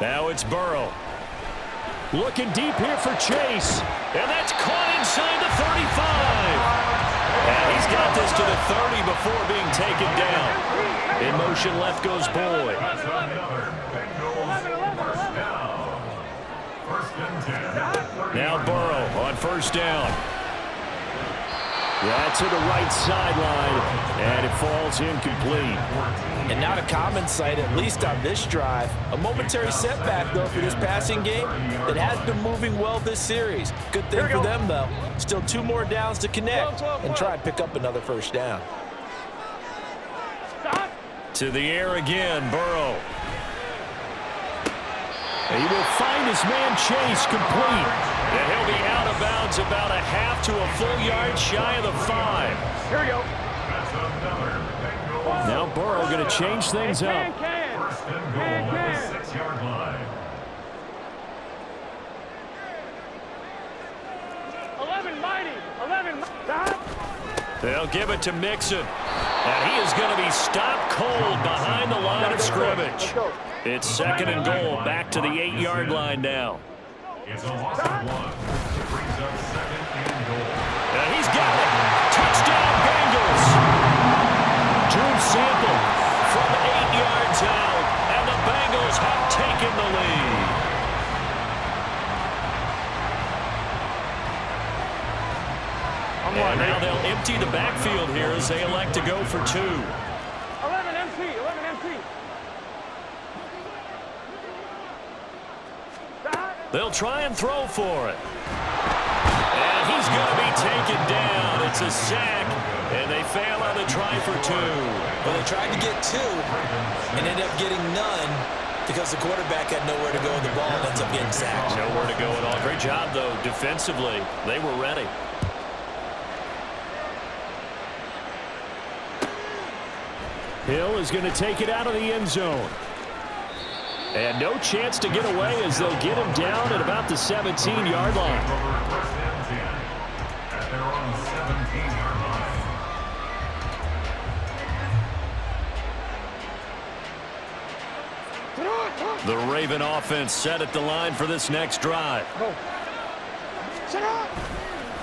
Now it's Burrow. Looking deep here for Chase. And that's caught inside the 35. And he's got this to the 30 before being taken down. In motion, left goes Boyd. Now Burrow on first down. That's to the right sideline, and it falls incomplete. And not a common sight, at least on this drive. A momentary setback, though, for this passing game that has been moving well this series. Good thing for them, though. Still 2 more downs to connect and try and pick up another first down. To the air again, Burrow. He will find his man Chase complete. And he'll be out of bounds about a half to a full yard shy of the 5. Here we go. Now Burrow going to change things up. First and goal at the 6-yard line. 11 mighty. 11 mighty. They'll give it to Mixon. And he is going to be stopped cold behind the line of scrimmage. It's second and goal, back to the 8-yard line now. It's a loss of 1. Brings up second and goal. And he's got it. Touchdown, Bengals. Drew Sample from 8 yards out, and the Bengals have taken the lead. And now they'll empty the backfield here as they elect to go for 2. 11 MC. 11 MC. They'll try and throw for it. And he's going to be taken down. It's a sack, and they fail on the try for 2. Well, they tried to get 2 and ended up getting none because the quarterback had nowhere to go with the ball and ends up getting sacked. Nowhere to go at all. Great job, though, defensively. They were ready. Hill is going to take it out of the end zone. And no chance to get away as they'll get him down at about the 17-yard line. The Raven offense set at the line for this next drive.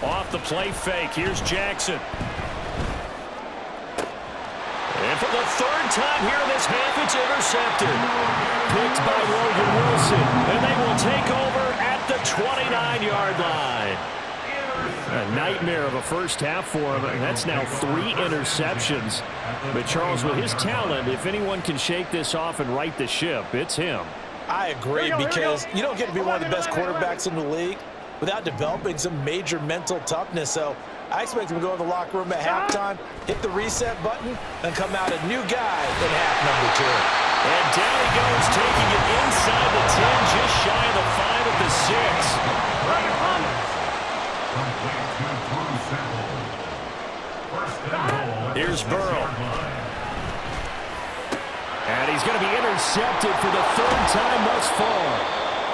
Off the play fake, here's Jackson. And for the 3rd time here in this half, it's intercepted. Picked by Logan Wilson. And they will take over at the 29-yard line. A nightmare of a first half for him. That's now 3 interceptions. But Charles, with his talent, if anyone can shake this off and right the ship, it's him. I agree, because you don't get to be one of the best quarterbacks in the league without developing some major mental toughness. So I expect him to go in the locker room at halftime, hit the reset button, and come out a new guy in half number 2. And down he goes, taking it inside the 10, just shy of the 5 at the 6. Here's Burrow. And he's going to be intercepted for the 3rd time thus far.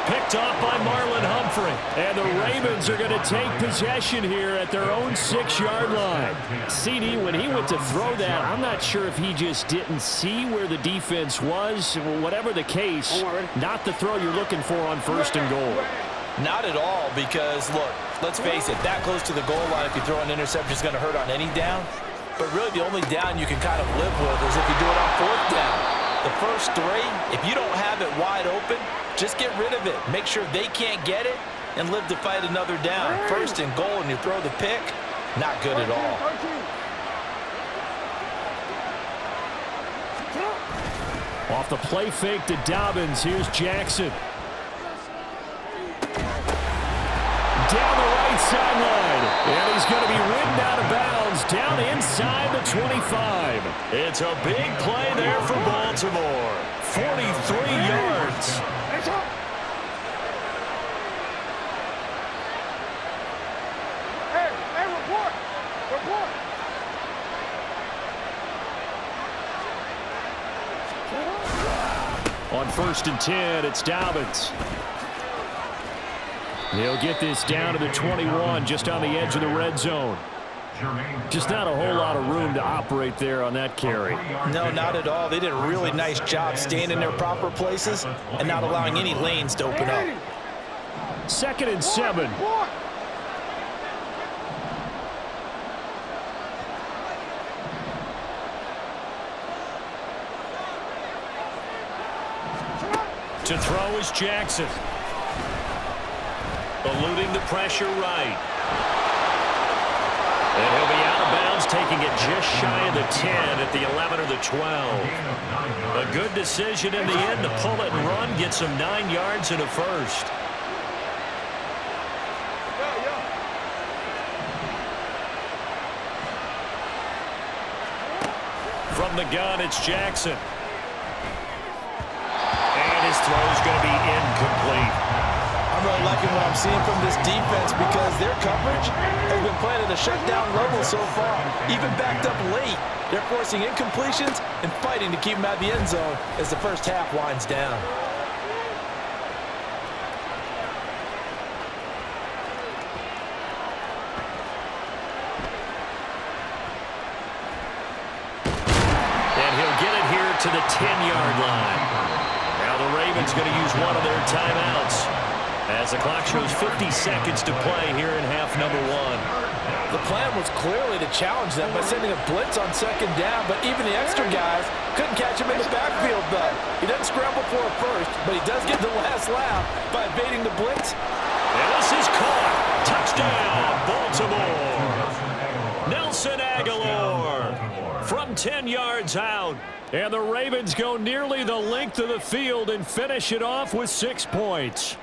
Picked off by Marlon Humphrey. And the Ravens are going to take possession here at their own 6-yard line. CD, when he went to throw that, I'm not sure if he just didn't see where the defense was. Whatever the case, not the throw you're looking for on 1st and goal. Not at all, because, look, let's face it, that close to the goal line, if you throw an interception, is going to hurt on any down. But really, the only down you can kind of live with is if you do it on 4th down. The first 3, if you don't have it wide open, just get rid of it. Make sure they can't get it and live to fight another down. 1st and goal, and you throw the pick, not good at all. Off the play fake to Dobbins, here's Jackson. Down the right sideline, and he's going to be ridden out of bounds down inside the 25. It's a big play there for Baltimore. 43 yards. Hey, report. On 1st and 10, it's Dobbins. He'll get this down to the 21, just on the edge of the red zone. Just not a whole lot of room to operate there on that carry. No, not at all. They did a really nice job staying in their proper places and not allowing any lanes to open up. 2nd and 7. To throw is Jackson. Eluding the pressure right. And he'll be out of bounds, taking it just shy of the 10 at the 11 or the 12. A good decision in the end to pull it and run, get some 9 yards and a first. From the gun, it's Jackson. And his throw's going to be incomplete. I'm really liking what I'm seeing from this defense because their coverage has been playing at a shutdown level so far. Even backed up late, they're forcing incompletions and fighting to keep them out of the end zone as the first half winds down. And he'll get it here to the 10-yard line. Now the Ravens going to use one of their timeouts, as the clock shows 50 seconds to play here in half number 1. The plan was clearly to challenge them by sending a blitz on 2nd down, but even the extra guys couldn't catch him in the backfield, though. He doesn't scramble for a first, but he does get the last laugh by evading the blitz. And this is caught. Touchdown, Baltimore. Nelson Aguilar from 10 yards out. And the Ravens go nearly the length of the field and finish it off with 6 points.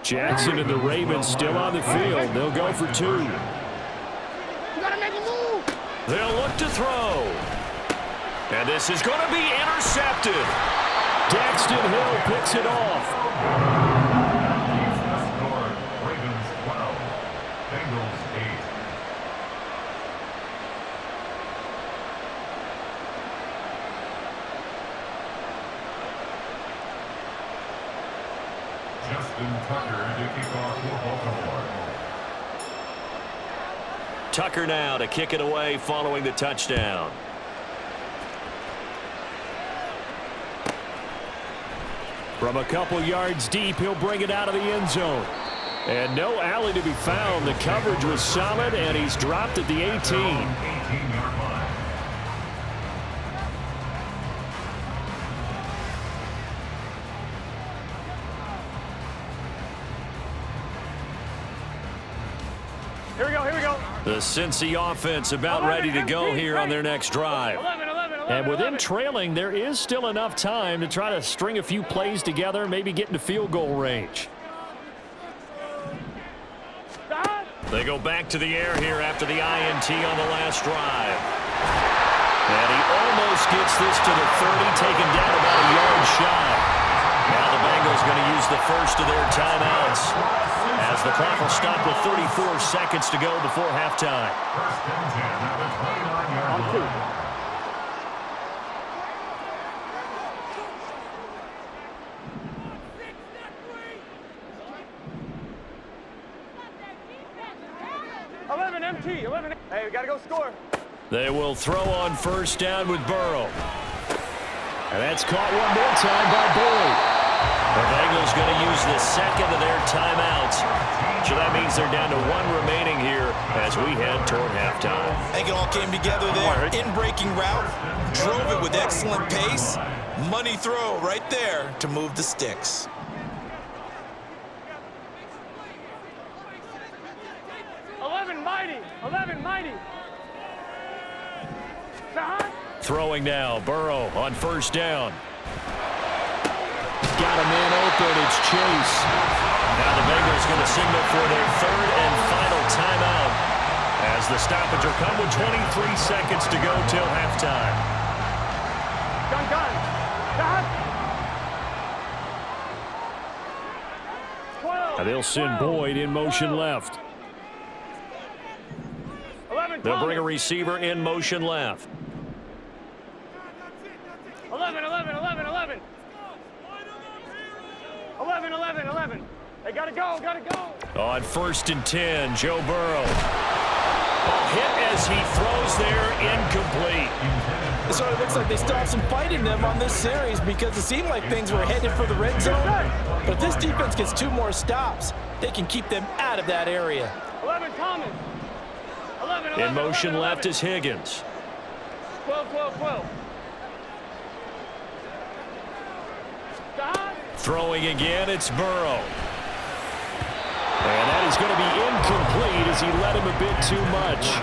Jackson and the Ravens still on the field. They'll go for 2. You gotta make a move. They'll look to throw. And this is going to be intercepted. Daxton Hill picks it off. Ravens 12, Bengals 8. Justin Tucker to kick off for Baltimore. Tucker now to kick it away following the touchdown. From a couple yards deep, he'll bring it out of the end zone. And no alley to be found. The coverage was solid, and he's dropped at the 18. 18-yard line. Here we go, here we go. The Cincy offense about ready to go here on their next drive. 11. And with them trailing, there is still enough time to try to string a few plays together, maybe get into field goal range. They go back to the air here after the INT on the last drive. And he almost gets this to the 30, taken down about a yard shy. Now the Bengals going to use the first of their timeouts, as the clock will stop with 34 seconds to go before halftime. First and 10 at the 29-yard line. MT, 11. Hey, we gotta go score. They will throw on first down with Burrow. And that's caught one more time by Boyd. The Bengals going to use the second of their timeouts. So that means they're down to 1 remaining here as we head toward halftime. I think it all came together there. In-breaking route, drove it with excellent pace. Money throw right there to move the sticks. Mighty. Throwing now, Burrow on first down. Got a man open, it's Chase. Now the Bengals going to signal for their 3rd and final timeout, as the stoppage will come with 23 seconds to go till halftime. Now they'll send Boyd in motion left. They'll bring a receiver in motion left. 11. 11. They gotta go. On 1st and 10, Joe Burrow. Ball hit as he throws there, incomplete. So it looks like they still have some fight in them on this series because it seemed like things were headed for the red zone. But if this defense gets 2 more stops, they can keep them out of that area. 11, Thomas. 11, In motion left is Higgins. 12, 12, 12. Stop. Throwing again, it's Burrow. And that is going to be incomplete as he led him a bit too much.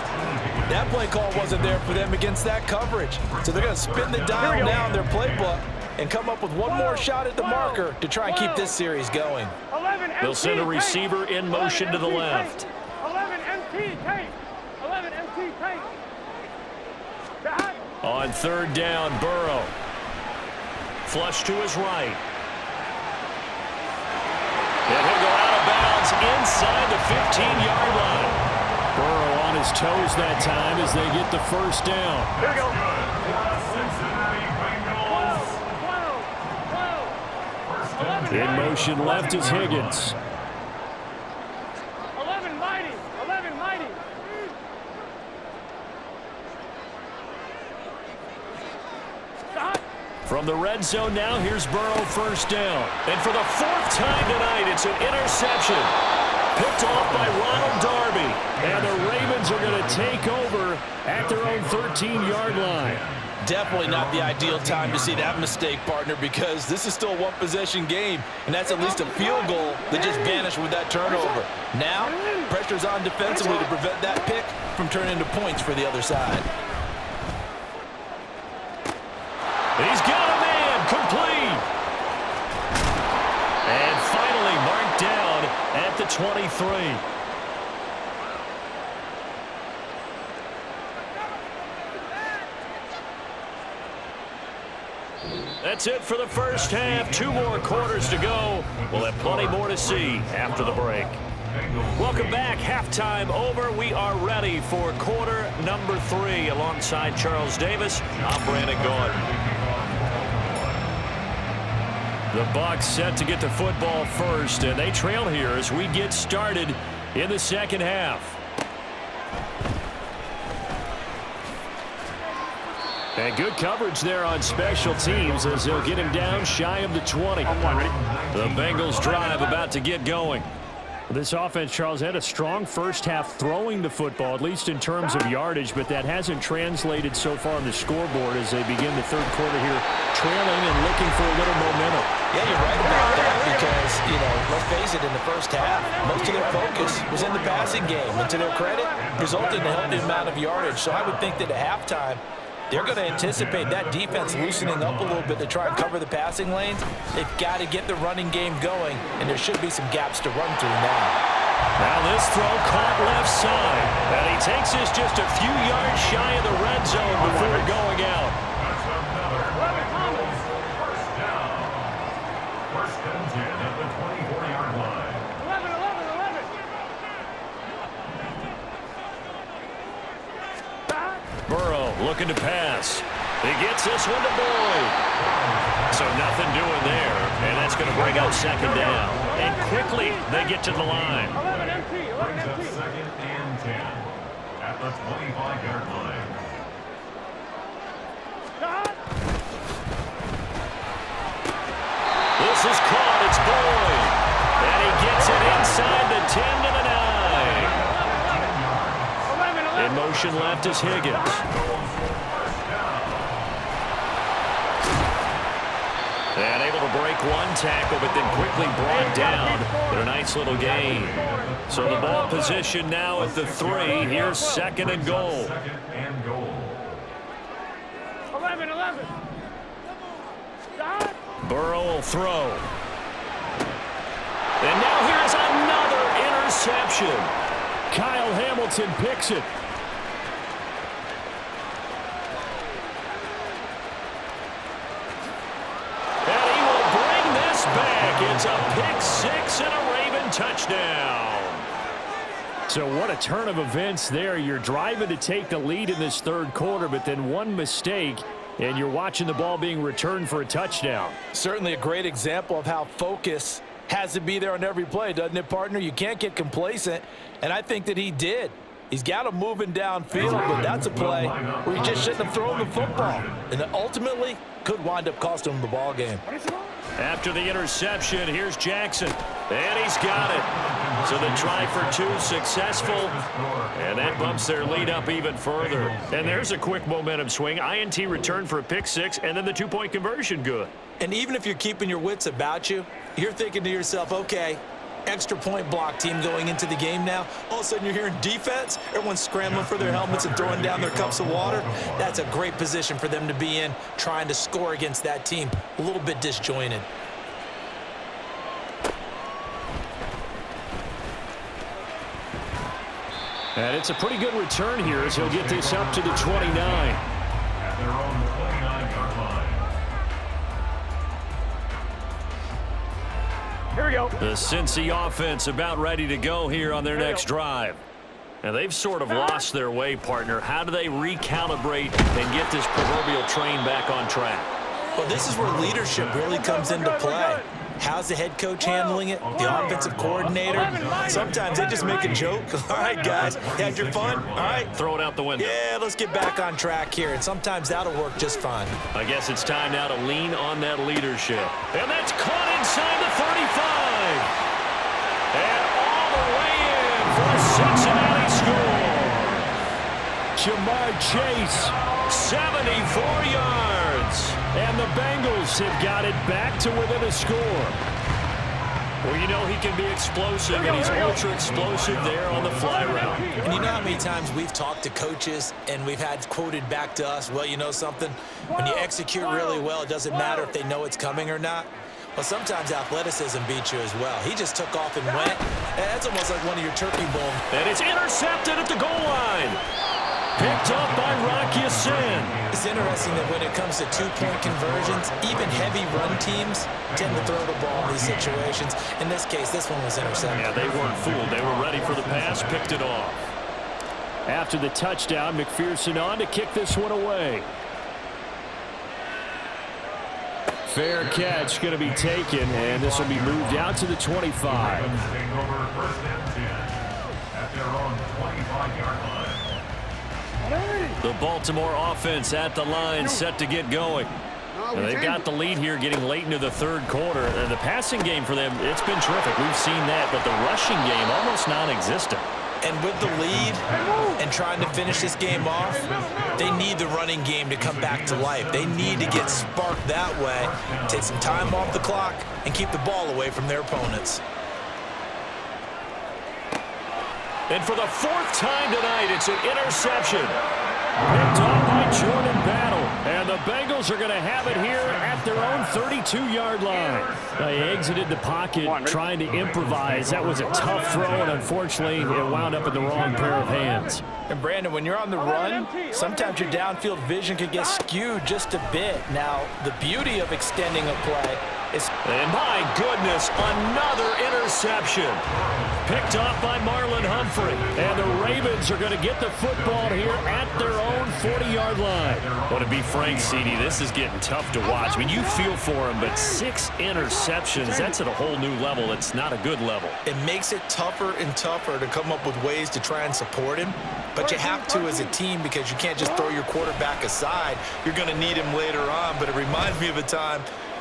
That play call wasn't there for them against that coverage. So they're going to spin the dial now in their playbook and come up with one more shot at the marker to try and keep this series going. 11, They'll send a receiver in motion to the left. 11, MT, tape. 11, MT, tape. Stop. On 3rd down, Burrow. Flush to his right. And he'll go out of bounds inside the 15-yard line. Burrow on his toes that time as they get the 1st down. Here we go. Cincinnati Bengals. 12, 12, 11, In motion left is Higgins. 11, mighty. 11, mighty. Stop. From the red zone now, here's Burrow 1st down. And for the 4th time tonight, it's an interception. Picked off by Ronald Darby. And the Ravens are going to take over at their own 13-yard line. Definitely not the ideal time to see that mistake, partner, because this is still a one-possession game, and that's at least a field goal that just vanished with that turnover. Now, pressure's on defensively to prevent that pick from turning into points for the other side. He's got a man, complete. And finally marked down at the 23. That's it for the first half. 2 more quarters to go. We'll have plenty more to see after the break. Welcome back. Halftime over. We are ready for quarter number 3. Alongside Charles Davis, I'm Brandon Gordon. The Bucs set to get the football first, and they trail here as we get started in the second half. And good coverage there on special teams as they'll get him down shy of the 20. The Bengals drive about to get going. This offense, Charles, had a strong first half throwing the football, at least in terms of yardage, but that hasn't translated so far on the scoreboard as they begin the 3rd quarter here, trailing and looking for a little momentum. Yeah, you're right about that because, let's face it, in the first half, most of their focus was in the passing game. And to their credit, resulted in a healthy amount of yardage. So I would think that at halftime, they're going to anticipate that defense loosening up a little bit to try and cover the passing lanes. They've got to get the running game going, and there should be some gaps to run through now. Now this throw caught left side, and he takes this just a few yards shy of the red zone before going out. That's another first down. 1st and 10 at the 24-yard line. 11, 11, 11. Stop. Burrow looking to pass. He gets this one to Boyd. So nothing doing there, and that's going to bring up 2nd down. And quickly they get to the line. 11, MT, 11, Brings up MT. 2nd and 10 at the 25-yard line. Stop. This is caught. It's Boyd. And he gets it inside the 10 to the 9. 11, 11. In motion left is Higgins. And able to break one tackle, but then quickly brought down. But a nice little gain. So the ball position now at the 3. Here's 2nd and goal. 2nd and goal. 11, 11. Stop. Burrow will throw. And now here's another interception. Kyle Hamilton picks it. And he will bring this back. It's a pick 6 and a Raven touchdown. So what a turn of events there. You're driving to take the lead in this 3rd quarter, but then one mistake, and you're watching the ball being returned for a touchdown. Certainly a great example of how focus has to be there on every play, doesn't it, partner? You can't get complacent, and I think that he did. He's got him moving downfield, but that's a play where he just shouldn't have thrown the football, and ultimately could wind up costing him the ball game. After the interception, here's Jackson, and he's got it. So the try for 2 successful, and that bumps their lead up even further. And there's a quick momentum swing. INT return for a pick 6, and then the 2-point conversion good. And even if you're keeping your wits about you, you're thinking to yourself, okay, extra point block team going into the game now. All of a sudden you're hearing defense. Everyone's scrambling for their helmets and throwing down their cups of water. That's a great position for them to be in, trying to score against that team. A little bit disjointed. And it's a pretty good return here as he'll get this up to the 29. At their own 29-yard line. Here we go. The Cincy offense about ready to go here on their next drive. And they've sort of lost their way, partner. How do they recalibrate and get this proverbial train back on track? Well, this is where leadership really comes into play. How's the head coach handling it? The offensive coordinator? Sometimes they just make a joke. All right, guys, you had your fun? All right. Throw it out the window. Yeah, let's get back on track here, and sometimes that'll work just fine. I guess it's time now to lean on that leadership. And that's caught inside the 35. And all the way in for a Cincinnati score. Jamar Chase, 74 yards. And the Bengals have got it back to within a score. Well, you know he can be explosive, and he's ultra-explosive there on the fly route. And you know how many times we've talked to coaches and we've had quoted back to us, well, you know something? When you execute really well, it doesn't matter if they know it's coming or not. Well, sometimes athleticism beats you as well. He just took off and went. That's almost like one of your turkey bowl. And it's intercepted at the goal line. Picked up by Rocky Sin. It's interesting that when it comes to 2-point conversions, even heavy run teams tend to throw the ball in these situations. In this case, this one was intercepted. Yeah, they weren't fooled. They were ready for the pass, picked it off. After the touchdown, McPherson on to kick this one away. Fair catch going to be taken, and this will be moved out to the 25. Taking over 1st and 10 at their own 25-yard line. The Baltimore offense at the line, set to get going. And they've got the lead here getting late into the 3rd quarter. And the passing game for them, it's been terrific. We've seen that, but the rushing game almost non-existent. And with the lead and trying to finish this game off, they need the running game to come back to life. They need to get sparked that way, take some time off the clock, and keep the ball away from their opponents. And for the 4th time tonight, it's an interception. Picked off by Jordan Battle. And the Bengals are going to have it here at their own 32-yard line. They exited the pocket trying to improvise. That was a tough throw, and unfortunately, it wound up in the wrong pair of hands. And, Brandon, when you're on the run, sometimes your downfield vision can get skewed just a bit. Now, the beauty of extending a play is... And my goodness, another interception. Picked off by Marlon Humphrey. And the Ravens are going to get the football here at their own 40-yard line. Well, to be frank, CD, this is getting tough to watch. I mean, you feel for him, but 6 interceptions, that's at a whole new level. It's not a good level. It makes it tougher and tougher to come up with ways to try and support him. But you have to as a team because you can't just throw your quarterback aside. You're going to need him later on. But it reminds me of a time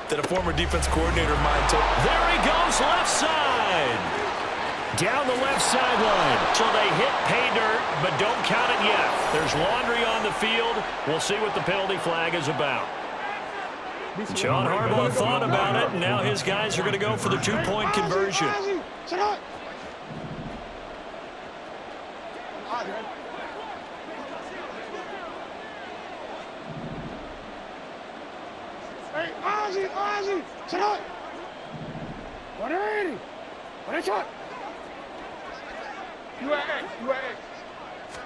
that a former defense coordinator of mine took. There he goes, left side. Down the left sideline. So they hit pay dirt, but don't count it yet. There's laundry on the field. We'll see what the penalty flag is about. John Harbaugh thought about it, and now his guys are going to go for the 2-point conversion. Hey, Ozzy, sit up. 180. What is it? You at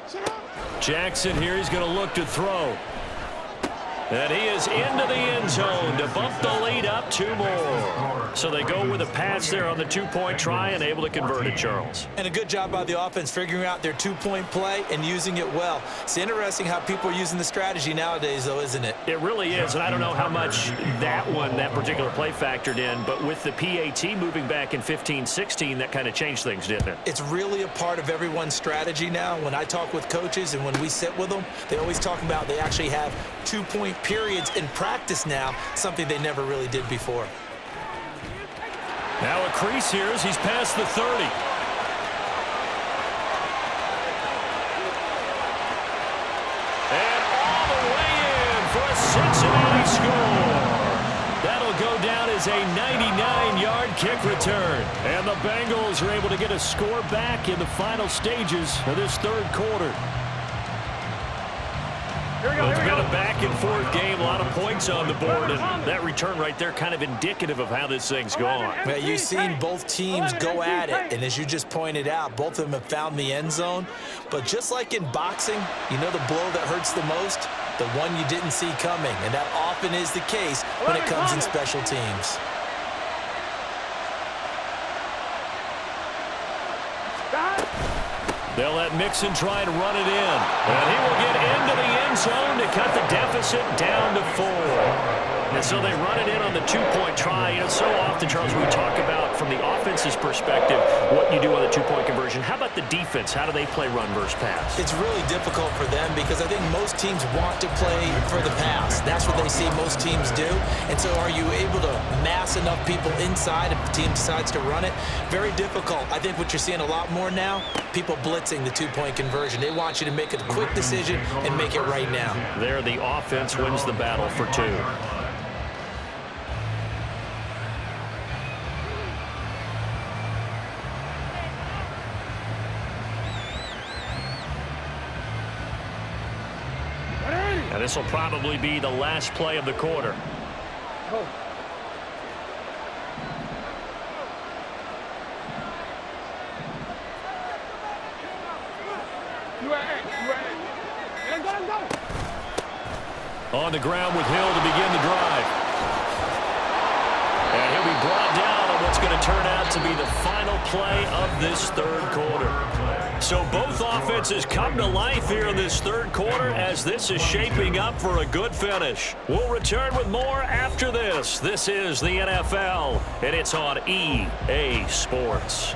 Sit up. Jackson here, he's going to look to throw. And he is into the end zone to bump the lead up 2 more. So they go with a pass there on the 2-point try and able to convert it, Charles. And a good job by the offense figuring out their 2-point play and using it well. It's interesting how people are using the strategy nowadays, though, isn't it? It really is, and I don't know how much that particular play factored in, but with the PAT moving back in 15-16, that kind of changed things, didn't it? It's really a part of everyone's strategy now. When I talk with coaches and when we sit with them, they always talk about they actually have 2-point periods in practice now, something they never really did before. Now a crease here as he's past the 30. And all the way in for a Cincinnati score. That'll go down as a 99-yard kick return. And the Bengals are able to get a score back in the final stages of this third quarter. It's been a back-and-forth game, a lot of points on the board, and that return right there kind of indicative of how this thing's gone. Well, you've seen both teams go at it, and as you just pointed out, both of them have found the end zone. But just like in boxing, you know the blow that hurts the most? The one you didn't see coming, and that often is the case when it comes in special teams. They'll let Mixon try to run it in. And he will get into the end zone to cut the deficit down to 4. And so they run it in on the 2-point try. You know, so often, Charles, we talk about from the offense's perspective what you do on the 2-point conversion. How about the defense? How do they play run versus pass? It's really difficult for them because I think most teams want to play for the pass. That's what they see most teams do. And so are you able to mass enough people inside if the team decides to run it? Very difficult. I think what you're seeing a lot more now, people blitzing the 2-point conversion. They want you to make a quick decision and make it right now. There, the offense wins the battle for 2. And this will probably be the last play of the quarter. Go. On the ground with Hill to begin the drive. And he'll be brought down on what's going to turn out to be the final play of this third quarter. So both offenses come to life here in this third quarter as this is shaping up for a good finish. We'll return with more after this. This is the NFL, and it's on EA Sports.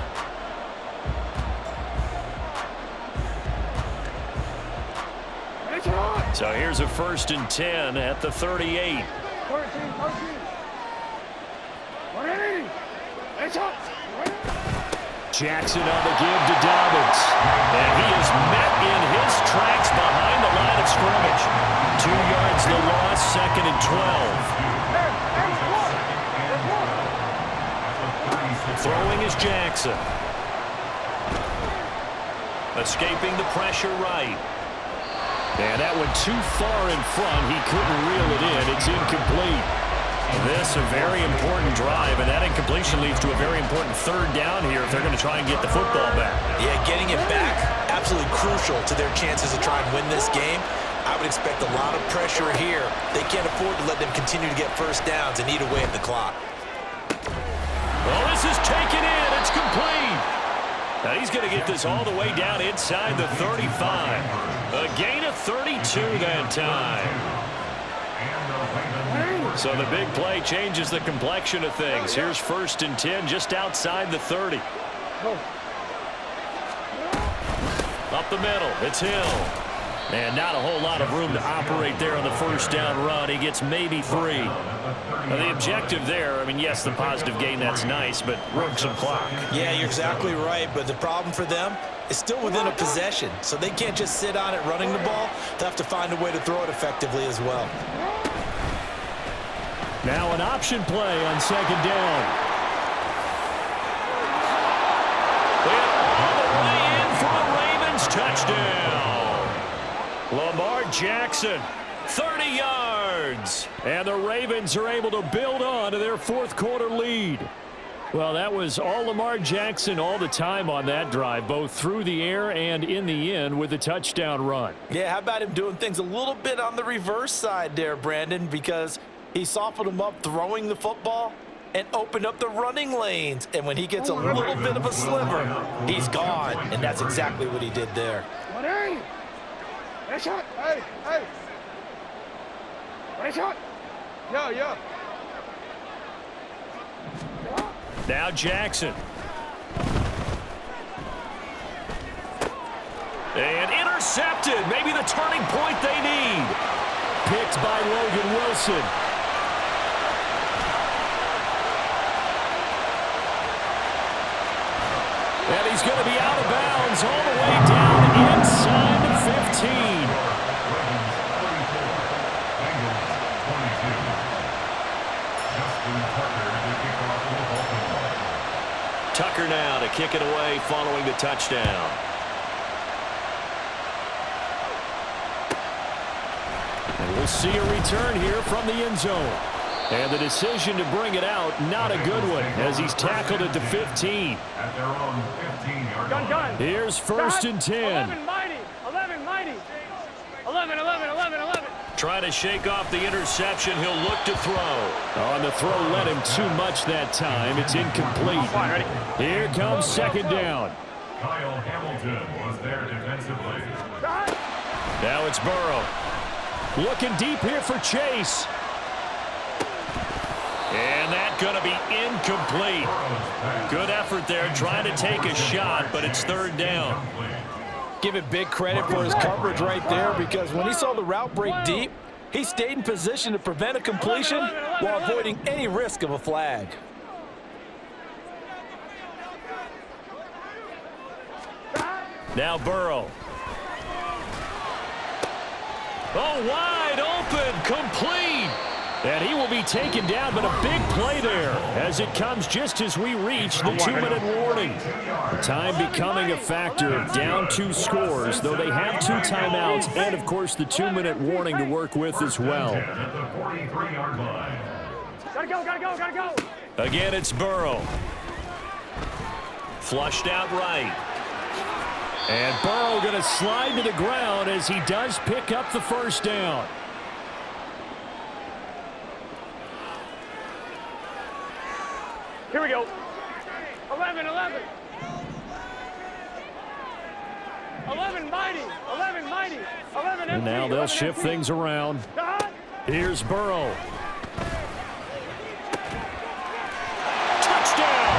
So here's a 1st and 10 at the 38. 13. Jackson on the give to Dobbins. And he is met in his tracks behind the line of scrimmage. 2 yards the loss, 2nd and 12. Throwing is Jackson. Escaping the pressure right. And that went too far in front. He couldn't reel it in. It's incomplete. This a very important drive, and that incompletion leads to a very important 3rd down here if they're going to try and get the football back. Yeah, getting it back, absolutely crucial to their chances to try and win this game. I would expect a lot of pressure here. They can't afford to let them continue to get 1st downs and eat away at the clock. Well, this is taken in. It's complete. Now he's going to get this all the way down inside the 35. A gain of 32 that time. So the big play changes the complexion of things. Here's 1st and 10 just outside the 30. Up the middle, it's Hill. And not a whole lot of room to operate there on the 1st down run. He gets maybe 3. Now the objective there, I mean, yes, the positive gain, that's nice, but work some clock. Yeah, you're exactly right, but the problem for them is still within a possession, so they can't just sit on it running the ball. They have to find a way to throw it effectively as well. Now an option play on 2nd down. And all the way in for the Ravens touchdown. Lamar Jackson, 30 yards. And the Ravens are able to build on to their 4th quarter lead. Well, that was all Lamar Jackson all the time on that drive, both through the air and in the end with a touchdown run. Yeah, how about him doing things a little bit on the reverse side there, Brandon, because he softened him up throwing the football and opened up the running lanes. And when he gets a little bit of a sliver, he's gone. And that's exactly what he did there. Nice shot. Hey, hey. Nice shot. Yeah. Now Jackson. And intercepted. Maybe the turning point they need. Picked by Logan Wilson. And he's going to be out of bounds all the way down inside the 15. Tucker now to kick it away following the touchdown. And we'll see a return here from the end zone. And the decision to bring it out, not a good one, as he's tackled at the 15. At their own 15-yard line. Gun. Here's first and 10. 11 mighty. 11 mighty. 11. Trying to shake off the interception. He'll look to throw. On the throw, led him too much that time. It's incomplete. Here comes second down. Kyle Hamilton was there defensively. Now it's Burrow. Looking deep here for Chase. And that's going to be incomplete. Good effort there trying to take a shot, but it's third down. Give it big credit for his coverage right there, because when he saw the route break deep, he stayed in position to prevent a completion while avoiding any risk of a flag. Now Burrow. Oh, wide open, complete. And he will be taken down, but a big play there as it comes just as we reach the 2-minute warning. The time becoming a factor, down 2 scores, though they have 2 timeouts and, of course, the 2-minute warning to work with as well. Gotta go. Again, it's Burrow. Flushed out right. And Burrow going to slide to the ground as he does pick up the first down. Here we go. 11. 11 mighty. 11 And now they'll shift things around. Here's Burrow. Touchdown!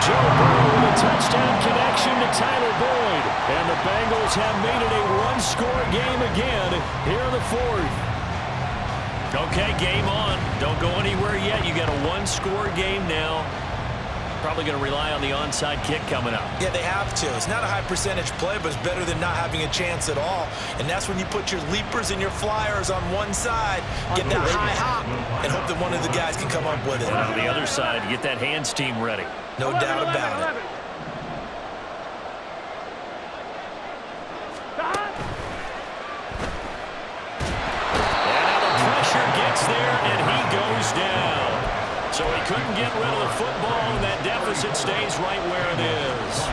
Joe Burrow with a touchdown connection to Tyler Boyd. And the Bengals have made it a 1-score game again here in the 4th. Okay, game on. Don't go anywhere yet. You got a 1-score game now. Probably going to rely on the onside kick coming up. Yeah, they have to. It's not a high percentage play, but it's better than not having a chance at all. And that's when you put your leapers and your flyers on one side, get that high hop, and hope that one of the guys can come up with it. And on the other side, get that hands team ready. No doubt about it. Gets there, and he goes down. So he couldn't get rid of the football, and that deficit stays right where it is.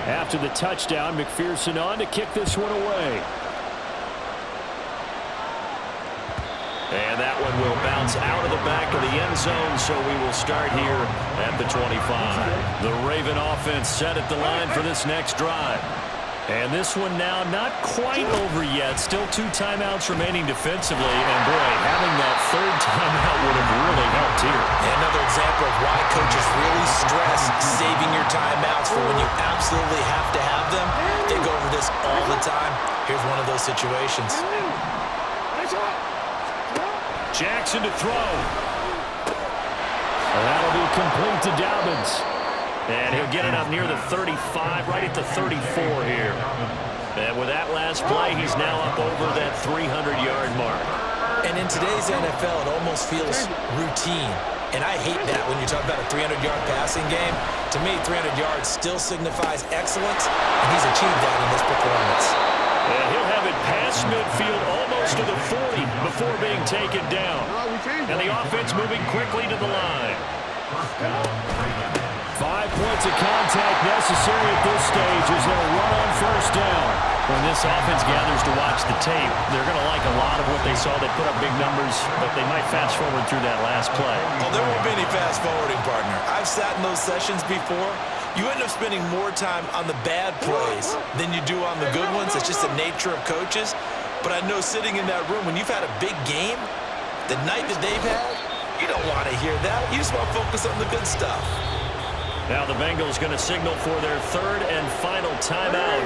After the touchdown, McPherson on to kick this one away. And that one will bounce out of the back of the end zone, so we will start here at the 25. The Raven offense set at the line for this next drive. And this one now not quite over yet. Still 2 timeouts remaining defensively. And, boy, having that 3rd timeout would have really helped here. And another example of why coaches really stress saving your timeouts for when you absolutely have to have them. They go over this all the time. Here's one of those situations. Jackson to throw. And that'll be complete to Dobbins. And he'll get it up near the 35, right at the 34 here. And with that last play, he's now up over that 300-yard mark. And in today's NFL, it almost feels routine. And I hate that when you talk about a 300-yard passing game. To me, 300 yards still signifies excellence, and he's achieved that in this performance. And he'll have it past midfield almost to the 40 before being taken down. And the offense moving quickly to the line. 5 points of contact necessary at this stage as they'll run on first down. When this offense gathers to watch the tape, they're going to like a lot of what they saw. They put up big numbers, but they might fast forward through that last play. Well, there won't be any fast forwarding, partner. I've sat in those sessions before. You end up spending more time on the bad plays than you do on the good ones. It's just the nature of coaches. But I know sitting in that room, when you've had a big game, the night that they've had, you don't want to hear that. You just want to focus on the good stuff. Now the Bengals going to signal for their third and final timeout.